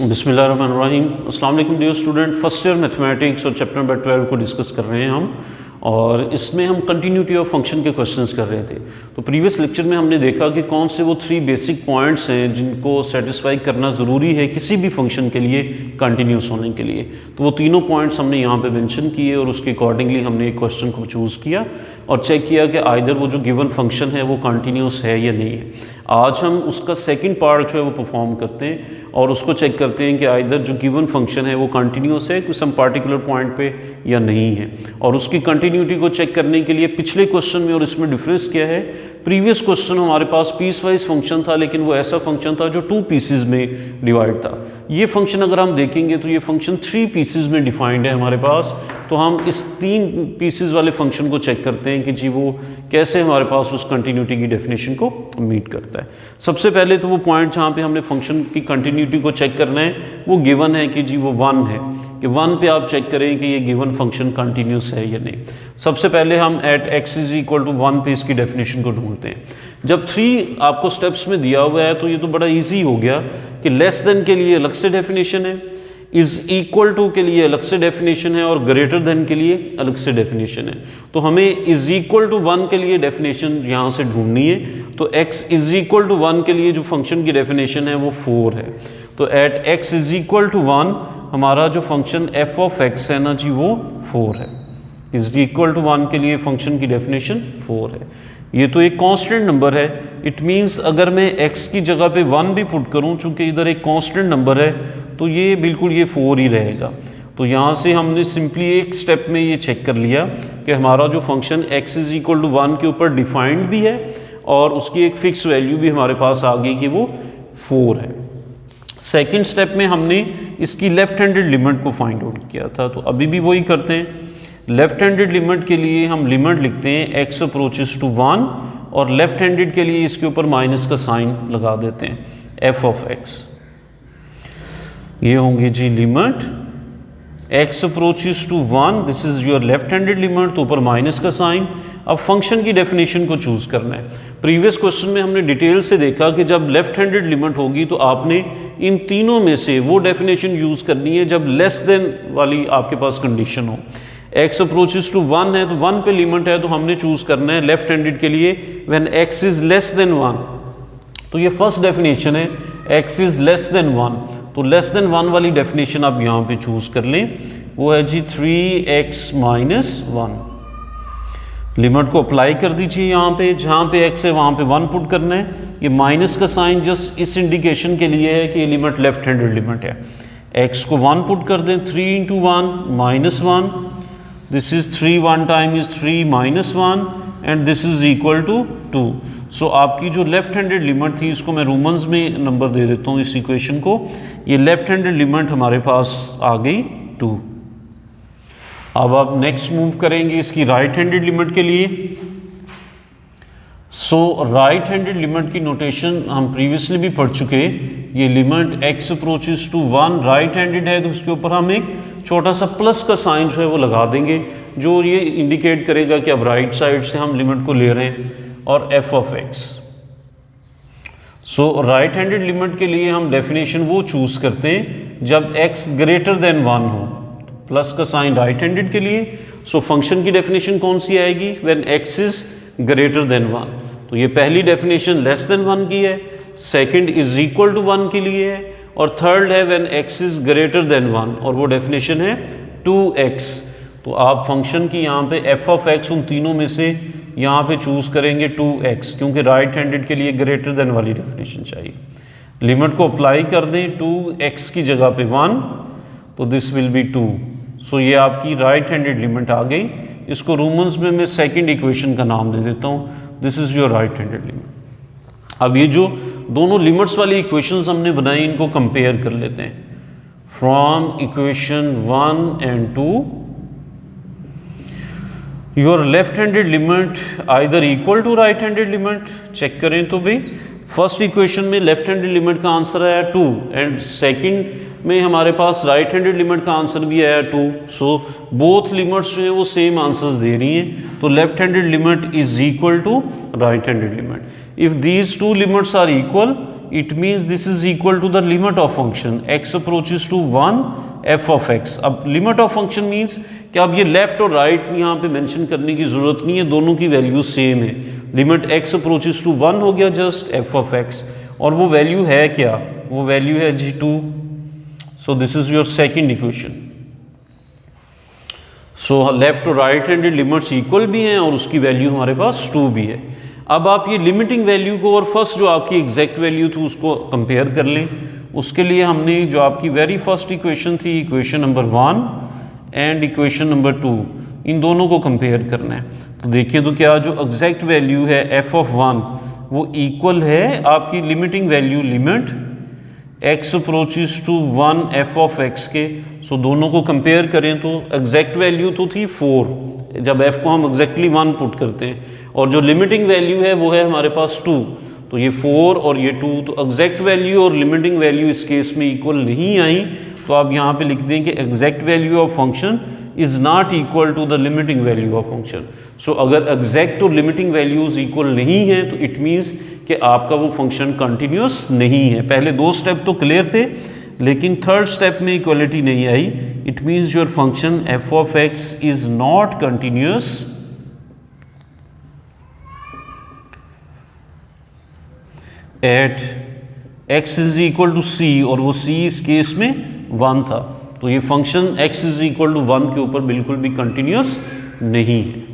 बिस्मिल्लाहिर्रहमानिर्रहीम। अस्सलाम वालेकुम dear student, first year mathematics और चैप्टर नंबर 12 को डिस्कस कर रहे हैं हम, और इसमें हम कंटिन्यूटी ऑफ फंक्शन के क्वेश्चंस कर रहे थे। तो प्रीवियस लेक्चर में हमने देखा कि कौन से वो 3 बेसिक पॉइंट्स हैं जिनको सेटिस्फाई करना ज़रूरी है किसी भी फंक्शन के लिए कंटिन्यूस होने के लिए। तो वो तीनों पॉइंट्स हमने यहाँ पे मेंशन किए और उसके अकॉर्डिंगली हमने एक क्वेश्चन को चूज़ किया और चेक किया कि आइदर वो जो गिवन फंक्शन है वो कंटिन्यूस है या नहीं है। आज हम उसका सेकंड पार्ट जो है वो परफॉर्म करते हैं और उसको चेक करते हैं कि आइदर जो गिवन फंक्शन है वो कंटिन्यूस है कि सम पार्टिकुलर पॉइंट पे या नहीं है। और उसकी कंटिन्यूटी को चेक करने के लिए पिछले क्वेश्चन में और इसमें डिफरेंस क्या है, प्रीवियस क्वेश्चन हमारे पास पीस वाइज फंक्शन था, लेकिन वो ऐसा फंक्शन था जो 2 पीसेज में डिवाइड था। ये फंक्शन अगर हम देखेंगे तो ये फंक्शन 3 पीसेज में डिफाइंड है हमारे पास। तो हम इस 3 पीसेज वाले फंक्शन को चेक करते हैं कि जी वो कैसे हमारे पास उस कंटिन्यूटी की डेफिनेशन को मीट करता है। सबसे पहले तो वो पॉइंट जहाँ पे हमने फंक्शन की कंटिन्यूटी को चेक करना है वो गिवन है कि जी वो 1 है, कि 1 पे आप चेक करें कि ये गिवन फंक्शन कंटिन्यूस है या नहीं। सबसे पहले हम at x is equal to 1 पे इसकी डेफिनेशन को ढूंढते हैं। जब 3 आपको स्टेप्स में दिया हुआ है तो ये तो बड़ा इजी हो गया कि लेस देन के लिए अलग से डेफिनेशन है, इज इक्वल टू के लिए अलग से डेफिनेशन है और ग्रेटर देन के लिए अलग से डेफिनेशन है। तो हमें इज इक्वल टू 1 के लिए डेफिनेशन यहाँ से ढूंढनी है। तो x इज इक्वल टू 1 के लिए जो फंक्शन की डेफिनेशन है वो 4 है। तो at x is equal to 1 हमारा जो फंक्शन f ऑफ x है ना जी वो 4 है। इज इक्वल टू 1 के लिए फंक्शन की डेफिनेशन 4 है। ये तो एक कांस्टेंट नंबर है, इट मींस अगर मैं x की जगह पे 1 भी पुट करूं, चूंकि इधर एक कांस्टेंट नंबर है तो ये बिल्कुल ये 4 ही रहेगा। तो यहाँ से हमने सिंपली एक स्टेप में ये चेक कर लिया कि हमारा जो function x is equal to 1 के ऊपर डिफाइंड भी है और उसकी एक फिक्स वैल्यू भी हमारे पास आ गई कि वो 4 है। सेकेंड स्टेप में हमने इसकी लेफ्ट हैंडेड लिमिट को फाइंड आउट किया था, तो अभी भी वही करते हैं। लेफ्ट हैंडेड लिमिट के लिए हम लिमिट लिखते हैं x अप्रोचेस टू 1 और लेफ्ट हैंडेड के लिए इसके ऊपर माइनस का साइन लगा देते हैं f ऑफ x। ये होंगे जी limit x approaches to 1, this is your left handed limit, तो ऊपर माइनस का साइन। अब फंक्शन की डेफिनेशन को चूज करना है। प्रीवियस क्वेश्चन में हमने डिटेल से देखा कि जब लेफ्ट हैंडेड लिमिट होगी तो आपने इन तीनों में से वो डेफिनेशन यूज करनी है जब लेस देन वाली आपके पास कंडीशन हो। x अप्रोचेस टू 1 है तो 1 पे लिमिट है, तो हमने चूज करना है लेफ्ट हैंडेड के लिए when x is less than 1। तो ये फर्स्ट डेफिनेशन है x इज लेस देन 1, तो लेस देन 1 वाली डेफिनेशन आप यहाँ पे चूज कर लें, वो है जी 3x माइनस 1। लिमिट को अप्लाई कर दीजिए यहाँ पे, जहाँ पे x है वहाँ पे 1 पुट करना है। ये माइनस का साइन जस्ट इस इंडिकेशन के लिए है कि ये लिमिट लेफ्ट हैंडेड लिमिट है। x को 1 पुट कर दें, 3 into 1 minus 1, this is 3 1 time is 3 minus 1 and this is equal to 2। So आपकी जो लेफ्ट हैंडेड लिमिट थी, इसको मैं रोमन्स में नंबर दे देता हूँ इस इक्वेशन को, ये लेफ्ट हैंडेड लिमिट हमारे पास आ गई 2। अब आप नेक्स्ट मूव करेंगे इसकी राइट हैंडेड लिमिट के लिए। सो राइट हैंडेड लिमिट की नोटेशन हम प्रीवियसली भी पढ़ चुके। ये limit x approaches to 1 right handed है तो उसके ऊपर हम एक छोटा सा प्लस का साइन जो है वो लगा देंगे, जो ये इंडिकेट करेगा कि अब राइट साइड से हम लिमिट को ले रहे हैं, और f of x। So right handed limit के लिए हम डेफिनेशन वो चूज करते हैं जब x ग्रेटर देन 1 हो, प्लस का साइन राइट हैंडेड के लिए। सो फंक्शन की डेफिनेशन कौन सी आएगी, when x is greater than 1। तो ये पहली डेफिनेशन लेस देन 1 की है, सेकंड इज इक्वल टू 1 के लिए है, और थर्ड है when x is greater than 1, और वो डेफिनेशन है 2x। तो आप फंक्शन की यहाँ पे f ऑफ x उन तीनों में से यहाँ पे चूज करेंगे 2x, क्योंकि राइट हैंडेड के लिए ग्रेटर देन वाली डेफिनेशन चाहिए। लिमिट को अप्लाई कर दें, 2x की जगह पे 1, तो दिस विल बी 2। सो ये आपकी राइट हैंडेड लिमिट आ गई। इसको रोमन्स में मैं सेकंड इक्वेशन का नाम दे देता हूँ, this is your right handed limit. अब ये जो दोनों लिमिट्स वाली इक्वेशंस हमने बनाई, इनको कंपेयर कर लेते हैं। From equation 1 and 2, your left handed limit either equal to right handed limit. Check करें तो भाई फर्स्ट इक्वेशन में लेफ्ट हैंडेड लिमिट का आंसर आया 2 एंड सेकंड में हमारे पास राइट हैंडेड लिमिट का आंसर भी आया 2। सो बोथ लिमिट्स जो है वो सेम आंसर्स दे रही हैं, तो left handed limit is equal to right handed limit. If these two limits are equal, it means this is equal to the limit of function x approaches to 1 f of x। अब limit of function means कि अब ये left और right यहाँ पे mention करने की जरूरत नहीं है, दोनों की वैल्यू सेम है। लिमिट x अप्रोचेस टू 1 हो गया जस्ट f ऑफ x, और वो वैल्यू है क्या, वो वैल्यू है g2। So this is your second equation. So left और राइट हैंडेड लिमिट्स इक्वल भी हैं और उसकी वैल्यू हमारे पास 2 भी है। अब आप ये लिमिटिंग वैल्यू को और फर्स्ट जो आपकी एग्जैक्ट वैल्यू थी उसको कंपेयर कर लें। उसके लिए हमने जो आपकी वेरी फर्स्ट इक्वेशन थी, equation number 1 and equation number 2, इन दोनों को कंपेयर करना है। तो देखिए तो क्या जो एग्जैक्ट वैल्यू है f ऑफ 1 वो इक्वल है आपकी limiting value limit x approaches to 1 f of x के। सो दोनों को कंपेयर करें तो एग्जैक्ट वैल्यू तो थी 4, जब f को हम एग्जैक्टली 1 पुट करते हैं, और जो लिमिटिंग वैल्यू है वो है हमारे पास 2, तो ये 4 और ये 2, तो एग्जैक्ट वैल्यू और लिमिटिंग वैल्यू इस केस में इक्वल नहीं आई। तो आप यहाँ पे लिख दें कि exact value of function is not equal to the limiting value of function. So अगर एग्जैक्ट और लिमिटिंग वैल्यूज इक्वल नहीं है तो इट मीन्स कि आपका वो फंक्शन कंटिन्यूस नहीं है। पहले 2 स्टेप तो क्लियर थे, लेकिन थर्ड स्टेप में इक्वलिटी नहीं आई। It means your function f of x is not continuous at x is equal to c, और वो c इस केस में 1 था। तो ये function x is equal to 1 के ऊपर बिल्कुल भी कंटिन्यूस नहीं है।